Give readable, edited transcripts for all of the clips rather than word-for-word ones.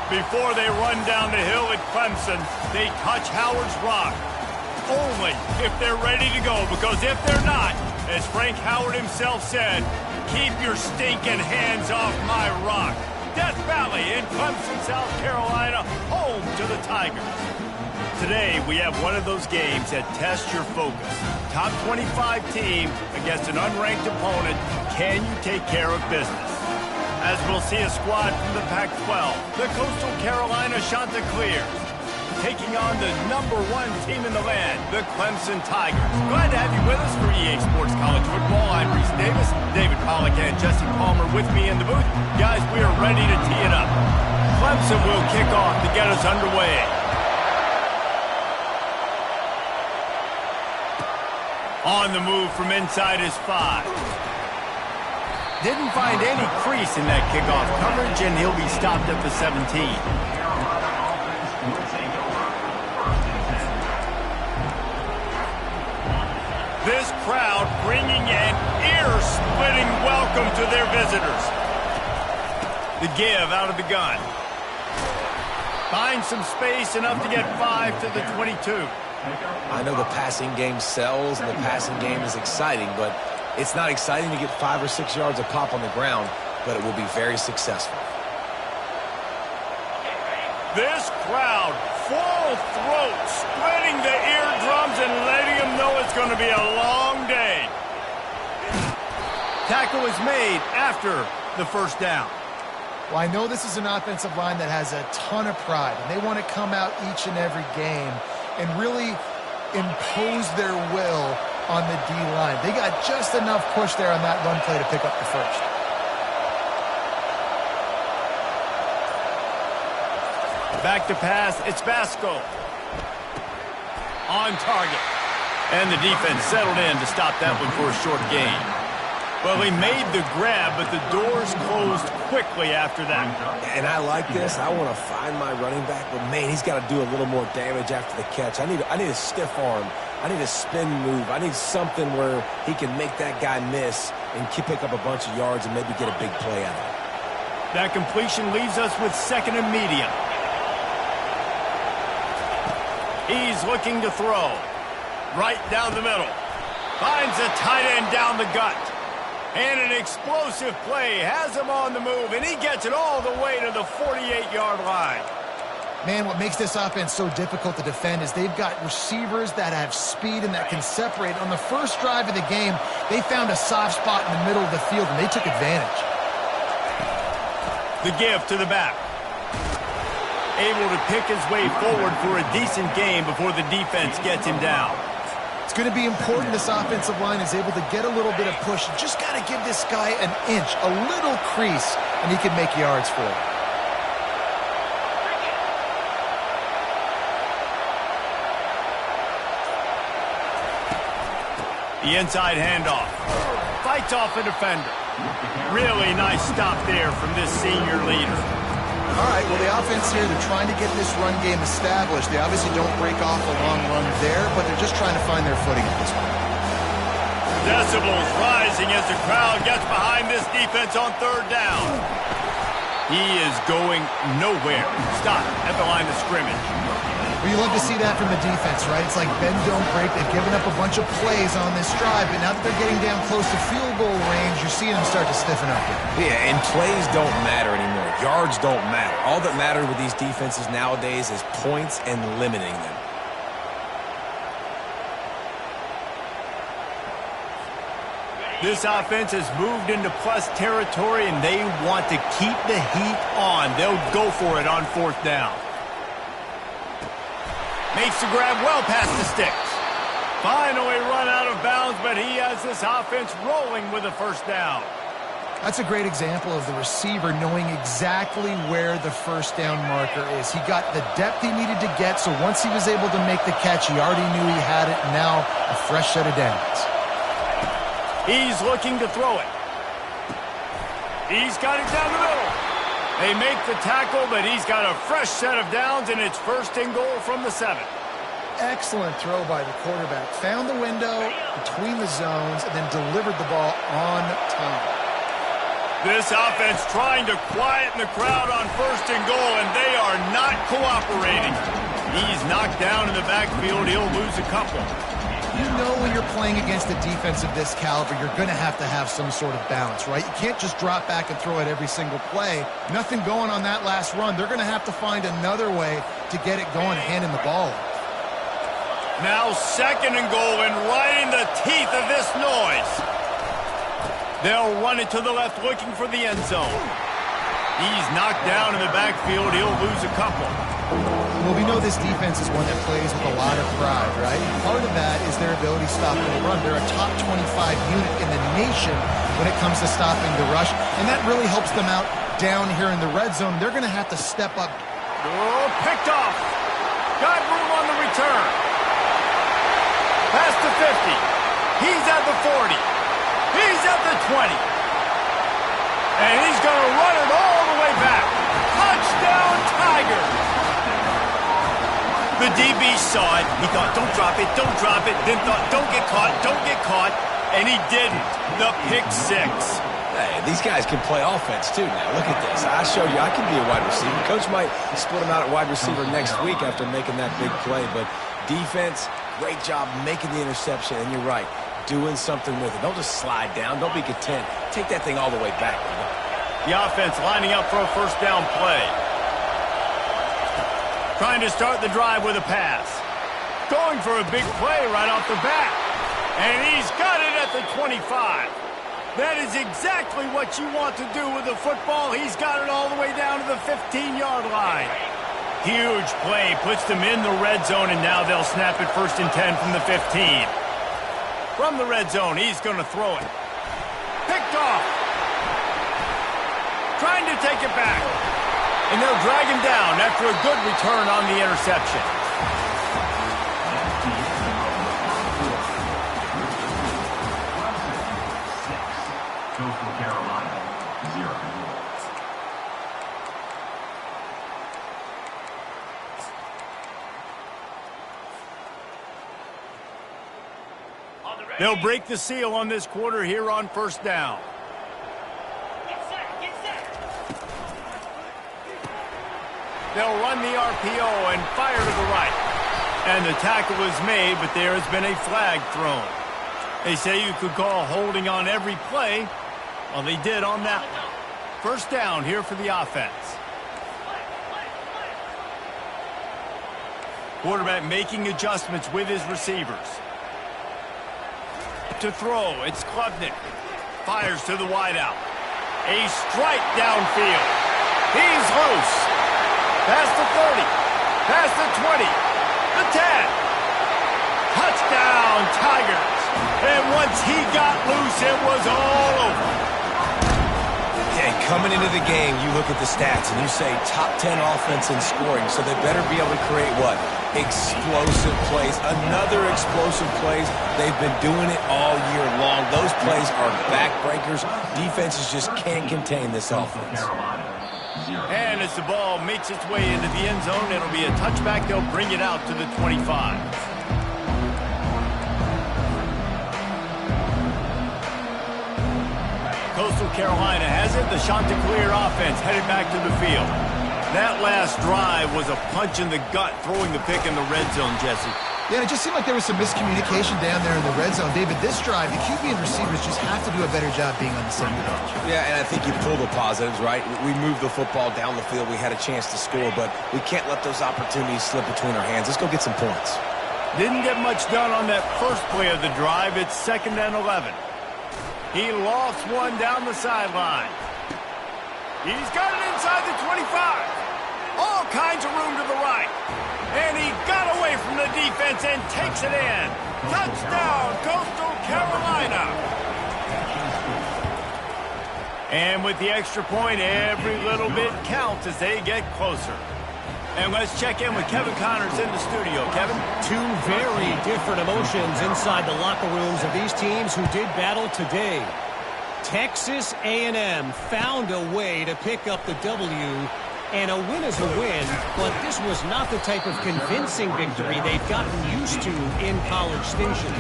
Before they run down the hill at Clemson, they touch Howard's rock. Only if they're ready to go, because if they're not, as Frank Howard himself said, keep your stinking hands off my rock. Death Valley in Clemson, South Carolina, home to the Tigers. Today, we have one of those games that tests your focus. Top 25 team against an unranked opponent. Can you take care of business? As we'll see a squad from the Pac-12, the Coastal Carolina Chanticleers, taking on the #1 team in the land, the Clemson Tigers. Glad to have you with us for EA Sports College Football. I'm Reese Davis, David Pollack and Jesse Palmer with me in the booth. Guys, we are ready to tee it up. Clemson will kick off to get us underway. On the move from inside his 5. Didn't find any crease in that kickoff coverage, and he'll be stopped at the 17. This crowd bringing an ear-splitting welcome to their visitors. The give out of the gun. Finds some space, enough to get 5 to the 22. I know the passing game sells and the passing game is exciting, but it's not exciting to get 5 or 6 yards of pop on the ground, but it will be very successful. This crowd, full throat, splitting the eardrums and letting them know it's going to be a long day. Tackle is made after the first down. Well, I know this is an offensive line that has a ton of pride, and they want to come out each and every game and really impose their will on the D-line. They got just enough push there on that run play to pick up the first. Back to pass, it's Basco. On target. And the defense settled in to stop that one for a short gain. Well, he made the grab, but the doors closed quickly after that. And I like this. I want to find my running back, but, man, he's got to do a little more damage after the catch. I need a stiff arm. I need a spin move. I need something where he can make that guy miss and pick up a bunch of yards and maybe get a big play out of it. That completion leaves us with 2nd and medium. He's looking to throw. Right down the middle. Finds a tight end down the gut. And an explosive play has him on the move, and he gets it all the way to the 48-yard line. Man, what makes this offense so difficult to defend is they've got receivers that have speed and that can separate. On the first drive of the game, they found a soft spot in the middle of the field, and they took advantage. The give to the back. Able to pick his way forward for a decent game before the defense gets him down. It's going to be important this offensive line is able to get a little bit of push. Just got to give this guy an inch, a little crease, and he can make yards for it. The inside handoff. Fights off a defender. Really nice stop there from this senior leader. All right, well, the offense here, they're trying to get this run game established. They obviously don't break off a long run there, but they're just trying to find their footing at this point. Decibels rising as the crowd gets behind this defense on 3rd down. He is going nowhere. Stop at the line of scrimmage. Well, you love to see that from the defense, right? It's like bend, don't break. They've given up a bunch of plays on this drive, but now that they're getting down close to field goal range, you're seeing them start to stiffen up here. Yeah, and plays don't matter anymore. Yards don't matter. All that matters with these defenses nowadays is points and limiting them. This offense has moved into plus territory, and they want to keep the heat on. They'll go for it on 4th down. Makes the grab well past the sticks. Finally run out of bounds, but he has this offense rolling with a first down. That's a great example of the receiver knowing exactly where the first down marker is. He got the depth he needed to get, so once he was able to make the catch, he already knew he had it, and now a fresh set of downs. He's looking to throw it. He's got it down the middle. They make the tackle, but he's got a fresh set of downs, and it's 1st and goal from the 7. Excellent throw by the quarterback. Found the window between the zones and then delivered the ball on time. This offense trying to quieten the crowd on 1st and goal, and they are not cooperating. He's knocked down in the backfield. He'll lose a couple. You know when you're playing against a defense of this caliber, you're going to have some sort of balance, right? You can't just drop back and throw it every single play. Nothing going on that last run. They're going to have to find another way to get it going, handing the ball. Now 2nd and goal, and right in the teeth of this noise. They'll run it to the left, looking for the end zone. He's knocked down in the backfield. He'll lose a couple. Well, we know this defense is one that plays with a lot of pride, right? Part of that is their ability to stop the run. They're a top 25 unit in the nation when it comes to stopping the rush, and that really helps them out down here in the red zone. They're going to have to step up. Oh, picked off. Got room on the return. Past the 50. He's at the 40. He's at the 20. And he's going to run it all the way back. Touchdown, Tigers. The DB saw it. He thought, don't drop it, don't drop it. Then thought, don't get caught. And he didn't. The pick 6. Hey, these guys can play offense, too, now. Look at this. I showed you I can be a wide receiver. Coach might split him out at wide receiver next week after making that big play. But defense, great job making the interception. And you're right, doing something with it. Don't just slide down. Don't be content. Take that thing all the way back. The offense lining up for a 1st down play. Trying to start the drive with a pass. Going for a big play right off the bat. And he's got it at the 25. That is exactly what you want to do with the football. He's got it all the way down to the 15-yard line. Huge play, puts them in the red zone, and now they'll snap it 1st and 10 from the 15. From the red zone, he's going to throw it. Picked off. Trying to take it back. And they'll drag him down after a good return on the interception. Coastal Carolina, 0. They'll break the seal on this quarter here on 1st down. They'll run the RPO and fire to the right. And the tackle is made, but there has been a flag thrown. They say you could call holding on every play. Well, they did on that one. 1st down here for the offense. Quarterback making adjustments with his receivers. To throw, it's Klubnik. Fires to the wideout. A strike downfield. He's loose. Past the 30, past the 20, the 10. Touchdown, Tigers. And once he got loose, it was all over. Okay, coming into the game, you look at the stats and you say top 10 offense in scoring, so they better be able to create what? Explosive plays. Another explosive plays. They've been doing it all year long. Those plays are backbreakers. Defenses just can't contain this offense. And as the ball makes its way into the end zone, it'll be a touchback. They'll bring it out to the 25. Coastal Carolina has it. The Chanticleer offense headed back to the field. That last drive was a punch in the gut, throwing the pick in the red zone, Jesse. Yeah, it just seemed like there was some miscommunication down there in the red zone. David, this drive, the QB and receivers just have to do a better job being on the same page. Yeah, and I think you pull the positives, right? We moved the football down the field. We had a chance to score, but we can't let those opportunities slip between our hands. Let's go get some points. Didn't get much done on that first play of the drive. It's 2nd and 11. He lost one down the sideline. He's got it inside the 25. All kinds of room to the right. And he got away from the defense and takes it in. Touchdown, Coastal Carolina. And with the extra point, every little bit counts as they get closer. And let's check in with Kevin Connors in the studio. Kevin? Two very different emotions inside the locker rooms of these teams who did battle today. Texas A&M found a way to pick up the W And a win is a win, but this was not the type of convincing victory they've gotten used to in College Station.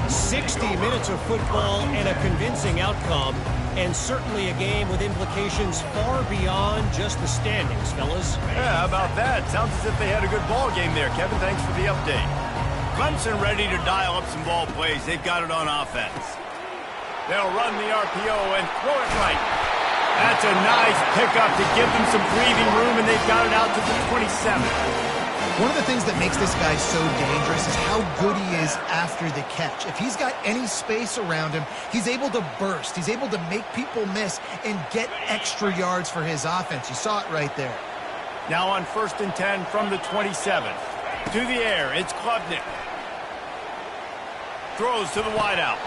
60 minutes of football and a convincing outcome, and certainly a game with implications far beyond just the standings, fellas. Yeah, how about that? Sounds as if they had a good ball game there. Kevin, thanks for the update. Clemson ready to dial up some ball plays. They've got it on offense. They'll run the RPO and throw it right. That's a nice pickup to give them some breathing room, and they've got it out to the 27. One of the things that makes this guy so dangerous is how good he is after the catch. If he's got any space around him, he's able to burst. He's able to make people miss and get extra yards for his offense. You saw it right there. Now on 1st and 10 from the 27. To the air, it's Klubnik. Throws to the wideout.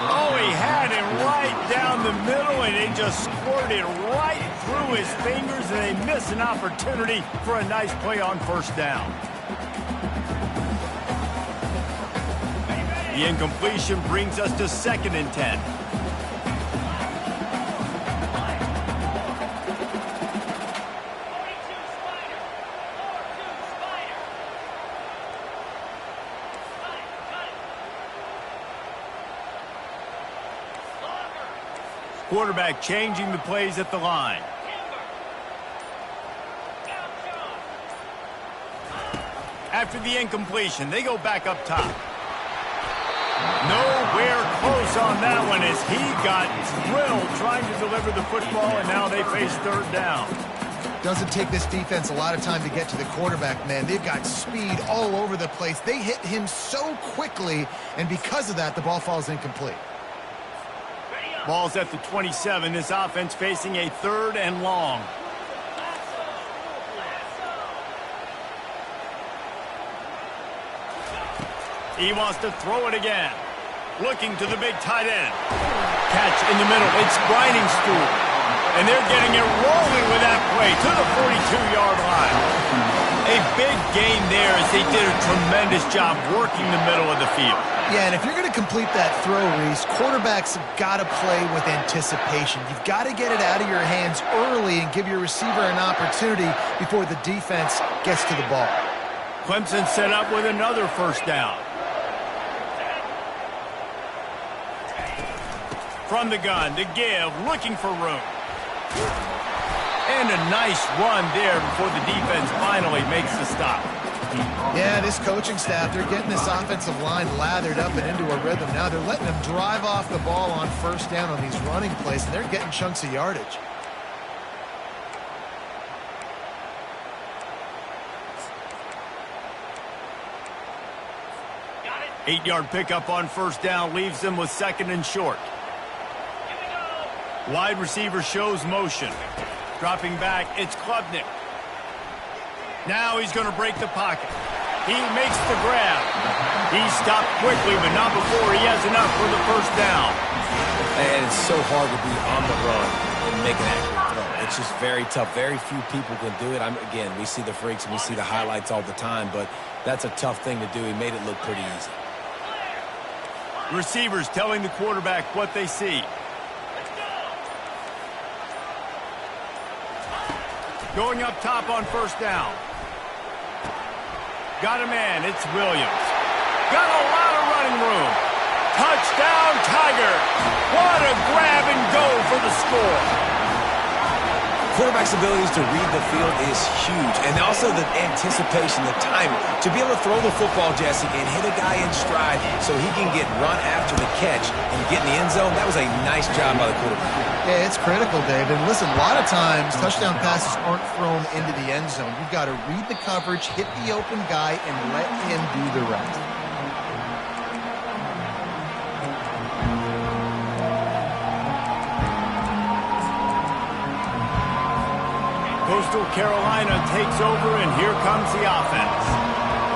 Oh, he had it right down the middle, and they just squirted right through his fingers, and they miss an opportunity for a nice play on 1st down. The incompletion brings us to 2nd and 10. Quarterback changing the plays at the line. After the incompletion, they go back up top. Nowhere close on that one as he got drilled trying to deliver the football, and now they face 3rd down. Doesn't take this defense a lot of time to get to the quarterback, man. They've got speed all over the place. They hit him so quickly, and because of that, the ball falls incomplete. Ball's at the 27. This offense facing a 3rd and long. He wants to throw it again. Looking to the big tight end. Catch in the middle. It's grinding stool. And they're getting it rolling with that play to the 42-yard line. A big gain there as they did a tremendous job working the middle of the field. Yeah, and if you're going to complete that throw, Reese, quarterbacks have got to play with anticipation. You've got to get it out of your hands early and give your receiver an opportunity before the defense gets to the ball. Clemson set up with another 1st down. From the gun to give, looking for room. And a nice run there before the defense finally makes the stop. Yeah, this coaching staff, they're getting this offensive line lathered up and into a rhythm. Now they're letting them drive off the ball on 1st down on these running plays, and they're getting chunks of yardage. Got it. 8-yard pickup on 1st down leaves them with 2nd and short. Wide receiver shows motion. Dropping back, it's Klubnik. Now he's going to break the pocket. He makes the grab. He stopped quickly, but not before he has enough for the 1st down. And it's so hard to be on the run and make an accurate throw. It's just very tough. Very few people can do it. Again, we see the freaks and we see the highlights all the time, but that's a tough thing to do. He made it look pretty easy. Receivers telling the quarterback what they see. Going up top on 1st down. Got a man. It's Williams. Got a lot of running room. Touchdown, Tigers. What a grab and go for the score. Quarterback's abilities to read the field is huge. And also the anticipation, the timing. To be able to throw the football, Jesse, and hit a guy in stride so he can get run after the catch and get in the end zone, that was a nice job by the quarterback. Yeah, it's critical, Dave. And listen, a lot of times touchdown passes aren't thrown into the end zone. You've got to read the coverage, hit the open guy, and let him do the rest. Coastal Carolina takes over, and here comes the offense.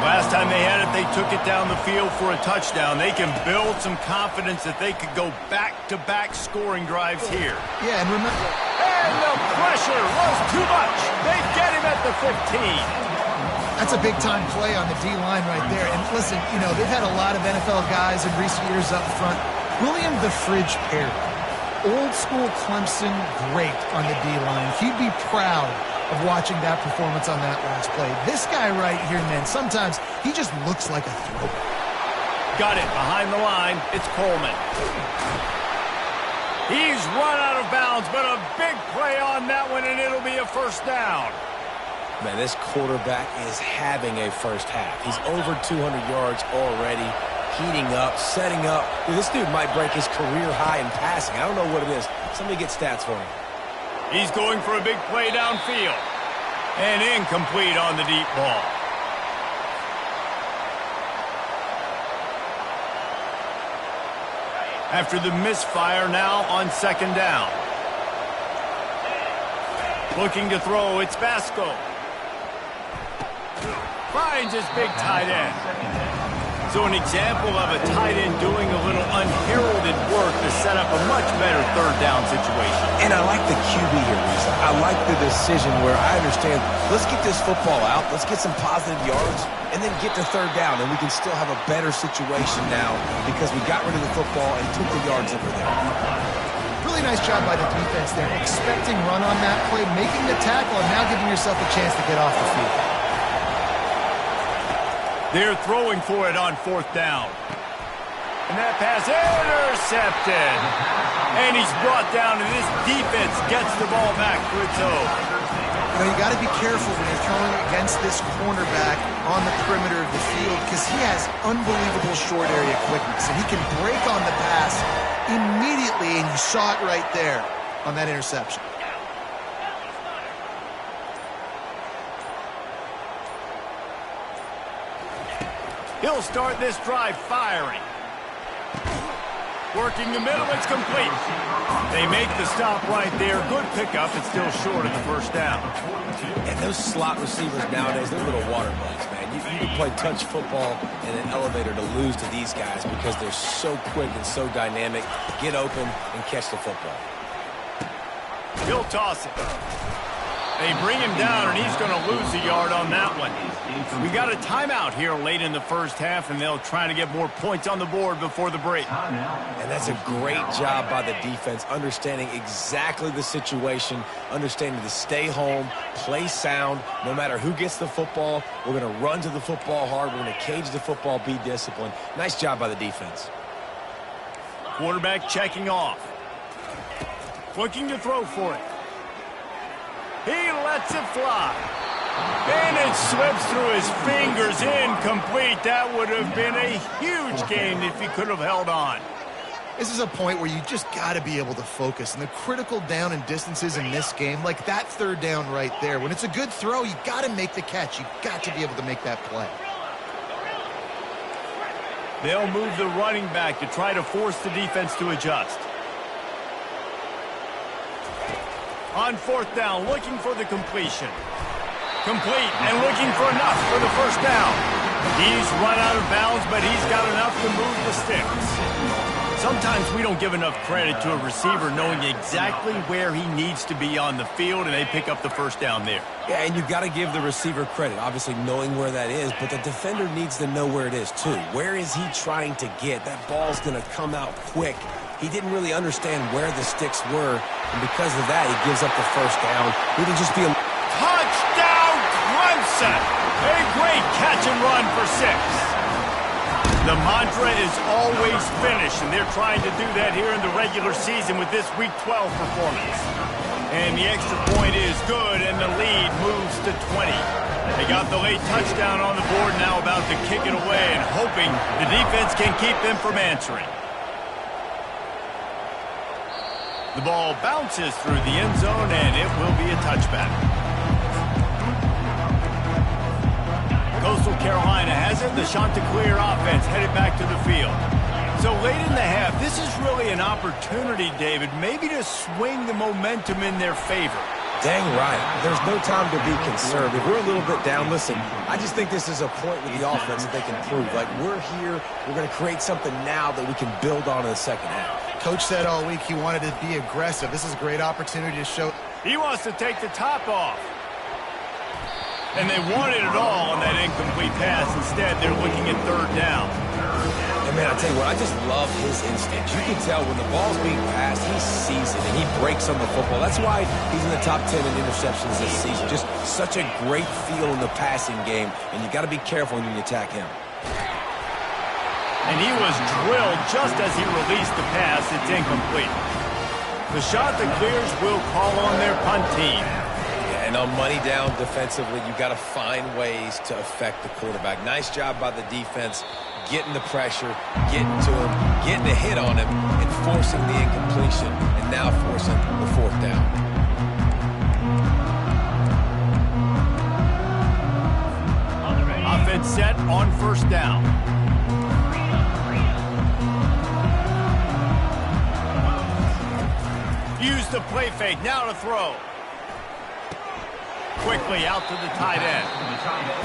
Last time they had it, they took it down the field for a touchdown. They can build some confidence that they could go back-to-back scoring drives here. Yeah, and remember... And the pressure was too much. They get him at the 15. That's a big-time play on the D-line right there. And listen, you know, they've had a lot of NFL guys in recent years up front. William the Fridge Perry, old-school Clemson great on the D-line. He'd be proud of watching that performance on that last play. This guy right here, man, sometimes he just looks like a throwback. Got it behind the line. It's Coleman. He's run out of bounds, but a big play on that one, and it'll be a first down. Man, this quarterback is having a first half. He's over 200 yards already, heating up, setting up. Dude, this dude might break his career high in passing. I don't know what it is. Somebody get stats for him. He's going for a big play downfield. And incomplete on the deep ball. After the misfire, now on second down. Looking to throw, it's Vasco. Finds his big tight end. So an example of a tight end doing a little unheralded work to set up a much better third down situation. And I like the QB here, Lisa. I like the decision where I understand, let's get this football out, let's get some positive yards, and then get to third down, and we can still have a better situation now because we got rid of the football and took the yards over there. Really nice job by the defense there, expecting run on that play, making the tackle, and now giving yourself a chance to get off the field. They're throwing for it on fourth down. And that pass intercepted. And he's brought down, and this defense gets the ball back for its own. You know, you got to be careful when you're throwing against this cornerback on the perimeter of the field because he has unbelievable short area quickness, and he can break on the pass immediately, and you saw it right there on that interception. He'll start this drive firing. Working the middle, it's complete. They make the stop right there. Good pickup. It's still short of the first down. And those slot receivers nowadays, they're little water bugs, man. You can play touch football in an elevator to lose to these guys because they're so quick and so dynamic. Get open and catch the football. He'll toss it. They bring him down, and he's going to lose a yard on that one. We got a timeout here late in the first half, and they'll try to get more points on the board before the break. And that's a great job by the defense, understanding exactly the situation, understanding to stay home, play sound. No matter who gets the football, we're going to run to the football hard. We're going to cage the football, be disciplined. Nice job by the defense. Quarterback checking off. Looking to throw for it. He lets it fly. And it slips through his fingers, incomplete. That would have been a huge gain if he could have held on. This is a point where you just got to be able to focus. And the critical down and distances in this game, like that third down right there, when it's a good throw, you got to make the catch. You got to be able to make that play. They'll move the running back to try to force the defense to adjust. On fourth down, looking for the completion. Complete and looking for enough for the first down. He's run out of bounds, but he's got enough to move the sticks. Sometimes we don't give enough credit to a receiver knowing exactly where he needs to be on the field, and they pick up the first down there. Yeah, and you've got to give the receiver credit, obviously knowing where that is, but the defender needs to know where it is too. Where is he trying to get? That ball's going to come out quick. He didn't really understand where the sticks were, and because of that, he gives up the first down. He can just be a... Touchdown, Clemson! A great catch and run for 6. The mantra is always finish, and they're trying to do that here in the regular season with this Week 12 performance. And the extra point is good, and the lead moves to 20. They got the late touchdown on the board, now about to kick it away and hoping the defense can keep them from answering. The ball bounces through the end zone, and it will be a touchback. Coastal Carolina has it. The Chanticleer offense headed back to the field. So late in the half, this is really an opportunity, David, maybe to swing the momentum in their favor. Dang right. There's no time to be concerned. If we're a little bit down, listen, I just think this is a point with the offense that they can prove. Like, we're here, we're going to create something now that we can build on in the second half. Coach said all week he wanted to be aggressive. This is a great opportunity to show. He wants to take the top off. And they wanted it all on that incomplete pass. Instead, they're looking at third down. And Man, I tell you what, I just love his instincts. You can tell when the ball's being passed, he sees it, and he breaks on the football. That's why he's in the top 10 in interceptions this season. Just such a great feel in the passing game, and you got to be careful when you attack him. And he was drilled just as he released the pass. It's incomplete. The shot that clears will call on their punt team. Yeah, and on money down defensively, you got to find ways to affect the quarterback. Nice job by the defense, getting the pressure, getting to him, getting a hit on him, and forcing the incompletion, and now forcing the fourth down. Offense set on first down. Use the play fake, now to throw. Quickly out to the tight end.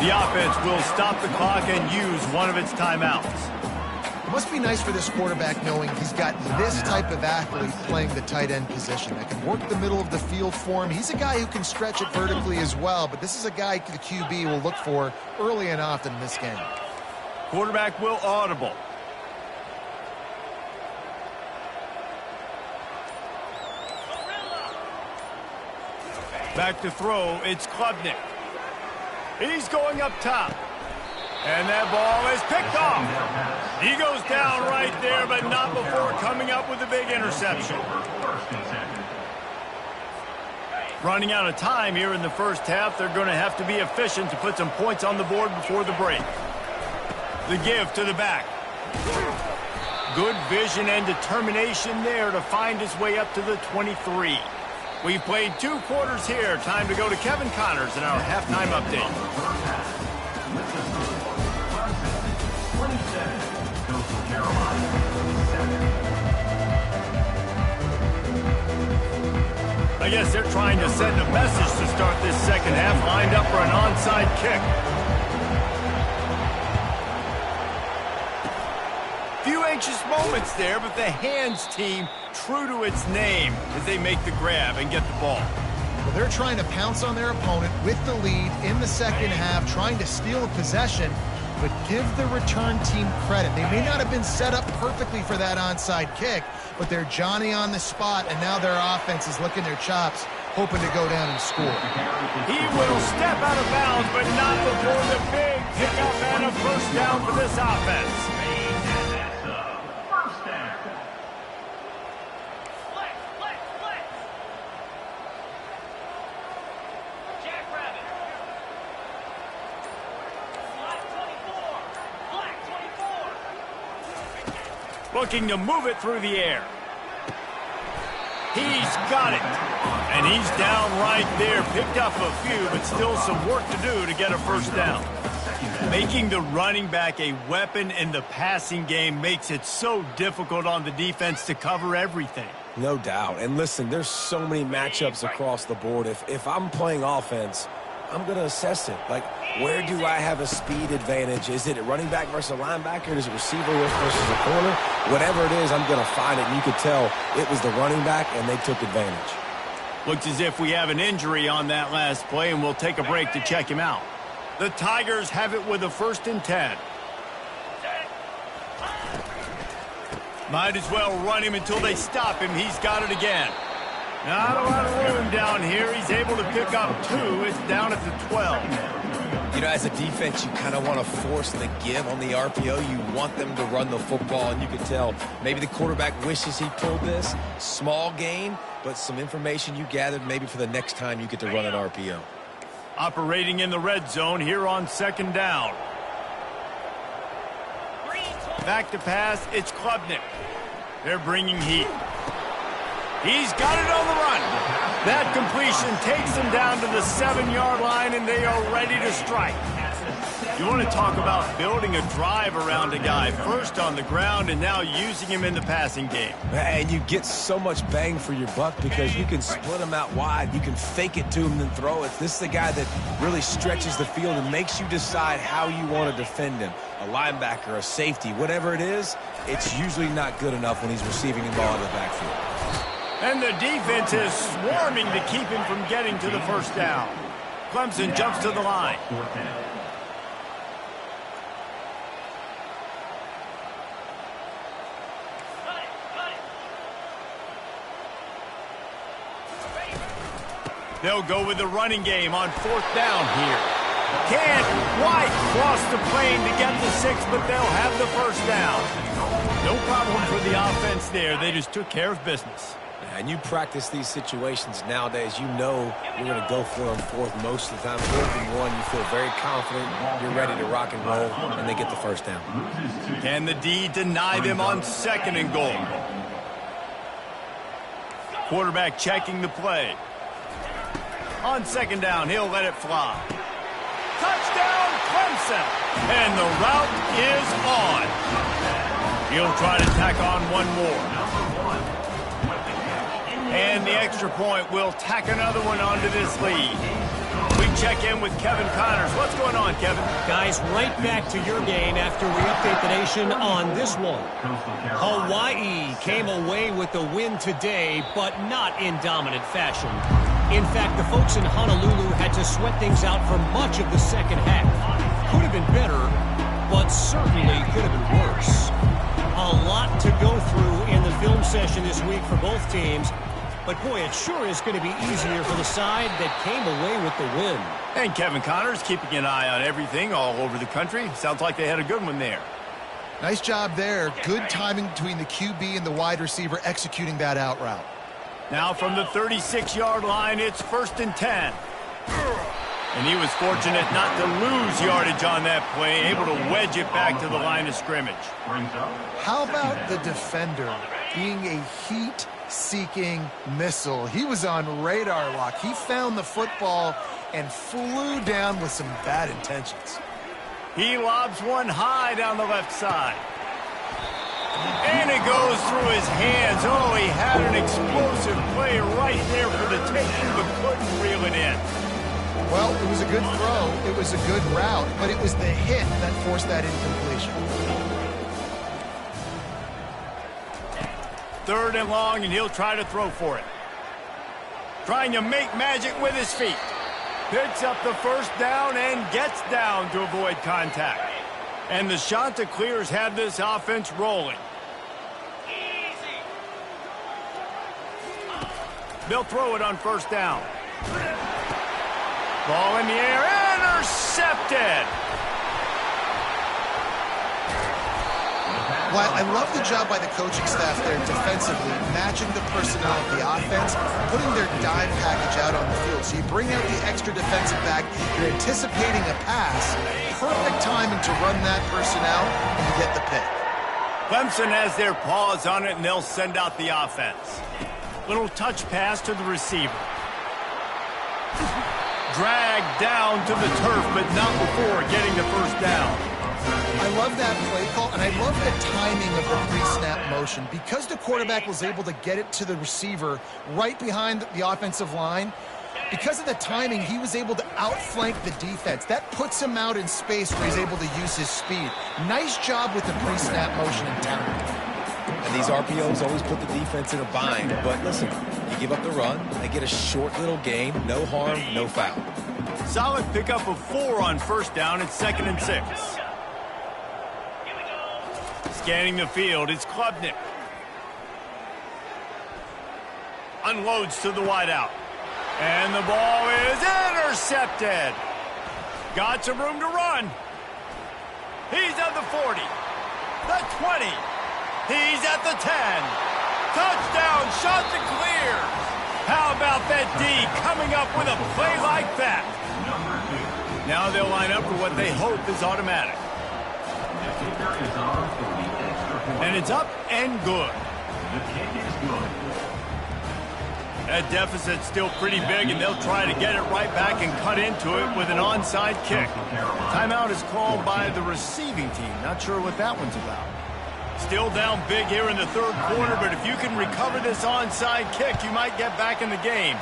The offense will stop the clock and use one of its timeouts. It must be nice for this quarterback knowing he's got this type of athlete playing the tight end position that can work the middle of the field for him. He's a guy who can stretch it vertically as well, but this is a guy the QB will look for early and often in this game. Quarterback will audible. Back to throw, it's Klubnik. He's going up top. And that ball is picked off. He goes down right there, but not before coming up with a big interception. Running out of time here in the first half, they're going to have to be efficient to put some points on the board before the break. The give to the back. Good vision and determination there to find his way up to the 23. We've played 2 quarters here. Time to go to Kevin Connors in our halftime update. I guess they're trying to send a message to start this second half, lined up for an onside kick. Few anxious moments there, but the hands team true to its name as they make the grab and get the ball. Well, they're trying to pounce on their opponent with the lead in the second half, trying to steal a possession, but give the return team credit. They may not have been set up perfectly for that onside kick, but they're Johnny on the spot, and now their offense is licking their chops, hoping to go down and score. He will step out of bounds, but not before the big pickup and a first down for this offense. Looking to move it through the air. He's got it. And he's down right there. Picked up a few, but still some work to do to get a first down. Making the running back a weapon in the passing game makes it so difficult on the defense to cover everything. No doubt. And listen, there's so many matchups across the board. If I'm playing offense, I'm going to assess it. Like, where do I have a speed advantage? Is it a running back versus a linebacker? Is it receiver versus a corner? Whatever it is, I'm going to find it. And you could tell it was the running back, and they took advantage. Looks as if we have an injury on that last play, and we'll take a break to check him out. The Tigers have it with a 1st and 10. Might as well run him until they stop him. He's got it again. Not a lot of room down here. He's able to pick up 2. It's down at the 12. You know, as a defense, you kind of want to force the give on the RPO. You want them to run the football, and you can tell maybe the quarterback wishes he pulled this. Small gain, but some information you gathered maybe for the next time you get to run an RPO. Operating in the red zone here on 2nd down. Back to pass, it's Klubnik. They're bringing heat. He's got it on the run. That completion takes him down to the 7-yard line, and they are ready to strike. You want to talk about building a drive around a guy, first on the ground and now using him in the passing game. And you get so much bang for your buck because you can split him out wide. You can fake it to him and then throw it. This is the guy that really stretches the field and makes you decide how you want to defend him. A linebacker, a safety, whatever it is, it's usually not good enough when he's receiving the ball in the backfield. And the defense is swarming to keep him from getting to the first down. Clemson jumps to the line. They'll go with the running game on 4th down here. Can't quite cross the plane to get the 6, but they'll have the 1st down. No problem for the offense there. They just took care of business. And you practice these situations nowadays, you know you're going to go for them 4th most of the time. 4th and 1, you feel very confident, you're ready to rock and roll, and they get the 1st down. Can the D deny them on 2nd and goal? Quarterback checking the play. On 2nd down, he'll let it fly. Touchdown, Clemson! And the route is on. He'll try to tack on one more. And the extra point will tack another one onto this lead. We check in with Kevin Connors. What's going on, Kevin? Guys, right back to your game after we update the nation on this one. Hawaii came away with the win today, but not in dominant fashion. In fact, the folks in Honolulu had to sweat things out for much of the second half. Could have been better, but certainly could have been worse. A lot to go through in the film session this week for both teams. But, boy, it sure is going to be easier for the side that came away with the win. And Kevin Connors keeping an eye on everything all over the country. Sounds like they had a good one there. Nice job there. Good timing between the QB and the wide receiver executing that out route. Now from the 36-yard line, it's 1st and 10. And he was fortunate not to lose yardage on that play, able to wedge it back to the line of scrimmage. How about the defender being a heat-seeking missile? He was on radar lock. He found the football and flew down with some bad intentions. He lobs one high down the left side. And it goes through his hands. Oh, he had an explosive play right there for the taking, but couldn't reel it in. Well, it was a good throw. It was a good route, but it was the hit that forced that incompletion. 3rd and long, and he'll try to throw for it. Trying to make magic with his feet. Picks up the 1st down and gets down to avoid contact. And the Chanticleers have this offense rolling. They'll throw it on 1st down. Ball in the air, intercepted. Well, I love the job by the coaching staff there defensively, matching the personnel of the offense, putting their dime package out on the field. So you bring out the extra defensive back, you're anticipating a pass, perfect timing to run that personnel, and you get the pick. Clemson has their paws on it, and they'll send out the offense. Little touch pass to the receiver. Dragged down to the turf, but not before getting the 1st down. I love that play call, and I love the timing of the pre-snap motion. Because the quarterback was able to get it to the receiver right behind the offensive line, because of the timing, he was able to outflank the defense. That puts him out in space where he's able to use his speed. Nice job with the pre-snap motion and timing. And these RPOs always put the defense in a bind. But listen, you give up the run, they get a short little gain, no harm, no foul. Solid pickup of 4 on 1st down. It's 2nd and 6. Scanning the field, it's Klubnik. Unloads to the wideout. And the ball is intercepted. Got some room to run. He's at the 40. The 20. He's at the 10. Touchdown, Chanticleers. How about that D coming up with a play like that? Now they'll line up for what they hope is automatic. And it's up and good. The kick is good. That deficit's still pretty big, and they'll try to get it right back and cut into it with an onside kick. Timeout is called by the receiving team. Not sure what that one's about. Still down big here in the 3rd quarter, but if you can recover this onside kick, you might get back in the game.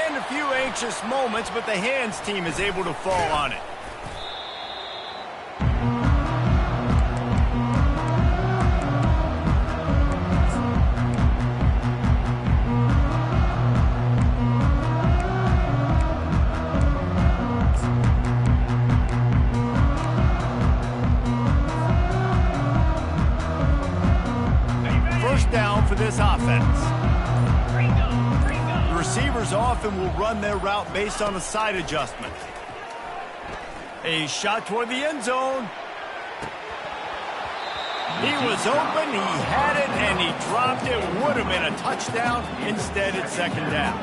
And a few anxious moments, but the hands team is able to fall on it. Down for this offense. The receivers often will run their route based on a side adjustment. A shot toward the end zone. He was open, he had it, and he dropped it. Would have been a touchdown. Instead, it's second down.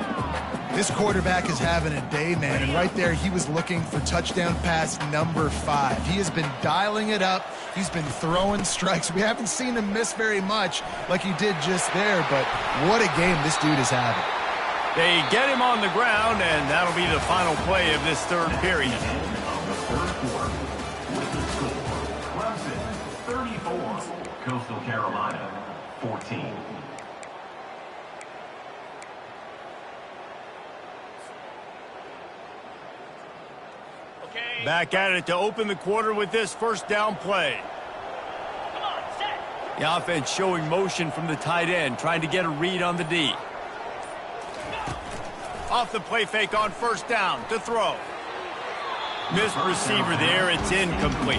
This quarterback is having a day, man, and right there he was looking for touchdown pass number 5. He has been dialing it up. He's been throwing strikes. We haven't seen him miss very much like he did just there, but what a game this dude is having. They get him on the ground, and that'll be the final play of this third period. Coastal Carolina, 14. Back at it to open the quarter with this first down play. The offense showing motion from the tight end, trying to get a read on the D. Off the play fake on first down to throw. Missed receiver there, it's incomplete.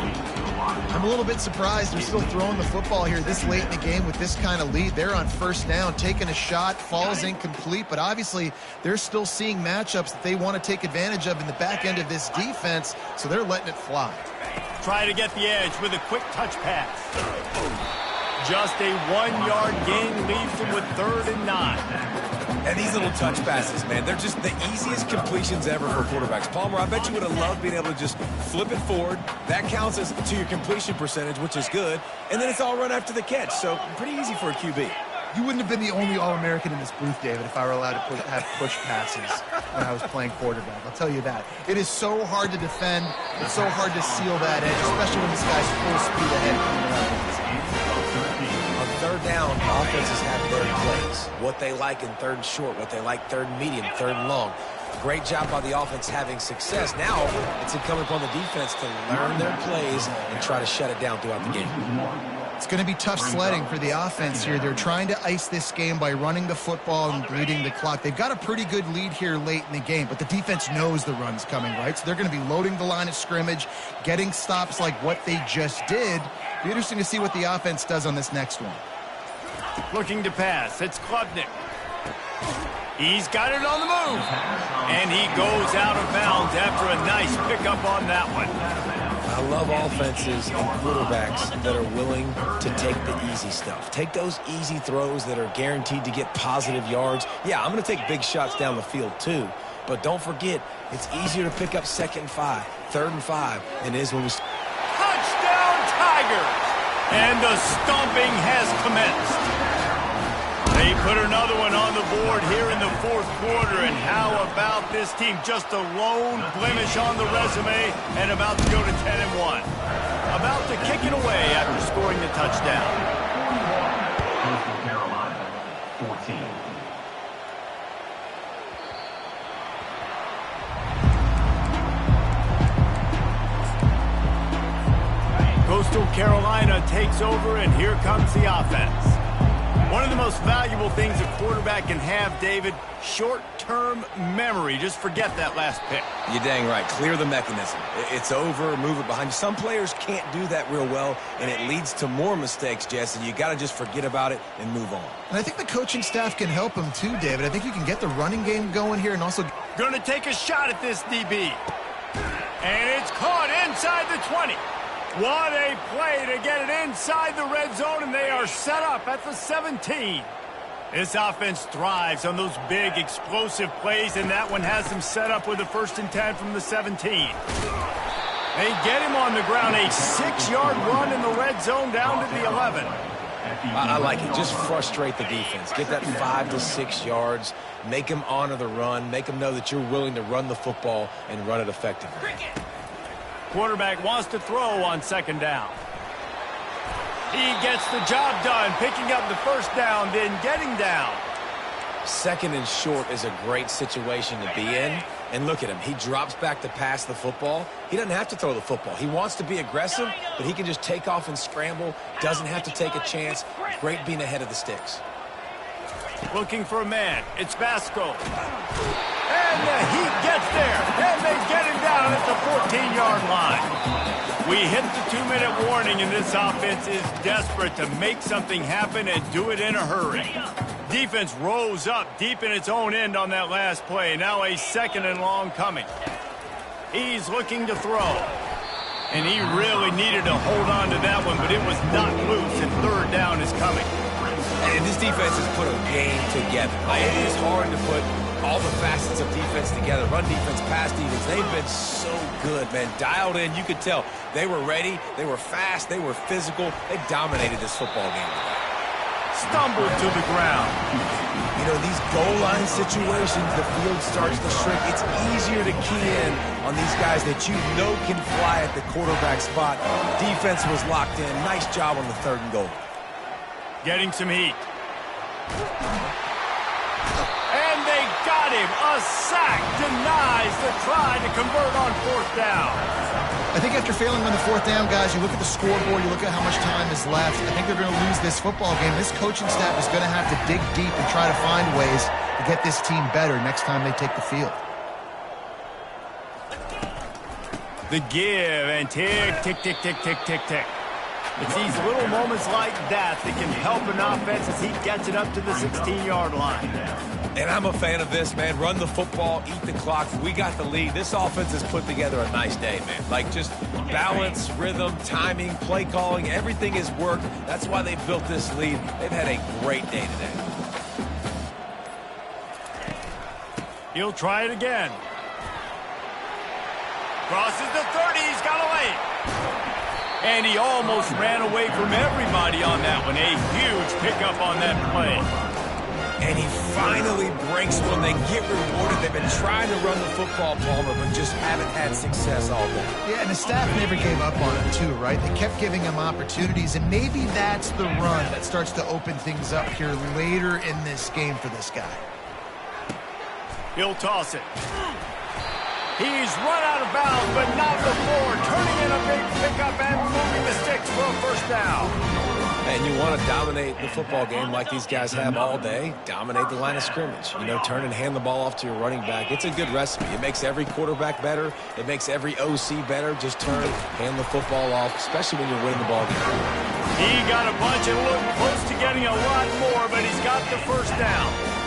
I'm a little bit surprised they're still throwing the football here this late in the game with this kind of lead. They're on first down, taking a shot, falls incomplete, but obviously they're still seeing matchups that they want to take advantage of in the back end of this defense, so they're letting it fly. Try to get the edge with a quick touch pass. Just a 1-yard gain leaves them with 3rd and 9. And these little touch passes, man, they're just the easiest completions ever for quarterbacks. Palmer, I bet you would have loved being able to just flip it forward. That counts as to your completion percentage, which is good. And then it's all run after the catch, so pretty easy for a QB. You wouldn't have been the only All-American in this booth, David, if I were allowed to have push passes when I was playing quarterback. I'll tell you that. It is so hard to defend. It's so hard to seal that edge, especially when this guy's full speed ahead. On third down, offenses have their plays. What they like in third and short, what they like third and medium, third and long. Great job by the offense having success. Now it's incumbent upon the defense to learn their plays and try to shut it down throughout the game. It's going to be tough sledding for the offense here. They're trying to ice this game by running the football and bleeding the clock. They've got a pretty good lead here late in the game, but the defense knows the run's coming, right? So they're going to be loading the line of scrimmage, getting stops like what they just did. Be interesting to see what the offense does on this next one. Looking to pass. It's Klubnik. He's got it on the move. And he goes out of bounds after a nice pickup on that one. I love offenses and quarterbacks that are willing to take the easy stuff. Take those easy throws that are guaranteed to get positive yards. Yeah, I'm going to take big shots down the field too. But don't forget, it's easier to pick up 2nd and 5, 3rd and 5 than it is when we... Touchdown Tigers! And the stomping has commenced. They put another one on the board here in the 4th quarter, and how about this team? Just a lone blemish on the resume and about to go to 10-1. About to kick it away after scoring the touchdown. Coastal Carolina, 14. Coastal Carolina takes over, and here comes the offense. One of the most valuable things a quarterback can have, David, short-term memory. Just forget that last pick. You're dang right. Clear the mechanism. It's over, move it behind you. Some players can't do that real well, and it leads to more mistakes, Jesse. You got to just forget about it and move on. And I think the coaching staff can help him too, David. I think you can get the running game going here and also... Going to take a shot at this DB. And it's caught inside the 20. What a play to get it inside the red zone, and they are set up at the 17. This offense thrives on those big, explosive plays, and that one has them set up with a 1st and 10 from the 17. They get him on the ground, a 6-yard run in the red zone down to the 11. I like it. Just frustrate the defense. Get that 5 to 6 yards. Make them honor the run. Make them know that you're willing to run the football and run it effectively. Quarterback wants to throw on 2nd down. He gets the job done, picking up the 1st down, then getting down. 2nd and short is a great situation to be in. And look at him. He drops back to pass the football. He doesn't have to throw the football. He wants to be aggressive, but he can just take off and scramble. Doesn't have to take a chance. Great being ahead of the sticks. Looking for a man. It's Basco. And the Heat gets there. And they get him down at the 14-yard line. We hit the 2-minute warning, and this offense is desperate to make something happen and do it in a hurry. Defense rose up deep in its own end on that last play. Now a 2nd and long coming. He's looking to throw. And he really needed to hold on to that one, but it was not loose, and 3rd down is coming. And this defense has put a game together. Like, it is hard to put all the facets of defense together. Run defense, pass defense. They've been so good, man. Dialed in. You could tell they were ready. They were fast. They were physical. They dominated this football game today. Stumbled to the ground. You know, these goal line situations, the field starts to shrink. It's easier to key in on these guys that you know can fly at the quarterback spot. Defense was locked in. Nice job on the 3rd and goal. Getting some heat. And they got him. A sack denies the try to convert on 4th down. I think after failing on the 4th down, guys, you look at the scoreboard, you look at how much time is left. I think they're going to lose this football game. This coaching staff is going to have to dig deep and try to find ways to get this team better next time they take the field. The give and tick, tick, tick, tick, tick, tick, tick. It's these little moments like that that can help an offense as he gets it up to the 16-yard line. And I'm a fan of this, man. Run the football, eat the clock. We got the lead. This offense has put together a nice day, man. Like, just balance, rhythm, timing, play calling, everything has worked. That's why they built this lead. They've had a great day today. He'll try it again. Crosses the 30. He's got a lane. And he almost ran away from everybody on that one. A huge pickup on that play. And he finally breaks one. They get rewarded. They've been trying to run the football, Palmer, but just haven't had success all day. Yeah, and the staff never gave up on him, too, right? They kept giving him opportunities, and maybe that's the run that starts to open things up here later in this game for this guy. He'll toss it. He's run out of bounds, but not before. Turning in a big pickup and moving the sticks for a 1st down. And you want to dominate the football game like these guys have all day. Dominate the line of scrimmage. You know, turn and hand the ball off to your running back. It's a good recipe. It makes every quarterback better. It makes every OC better. Just turn, hand the football off, especially when you're winning the ball game. He got a bunch and looked close to getting a lot more, but he's got the 1st down.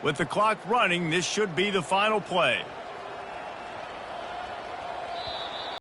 With the clock running, this should be the final play.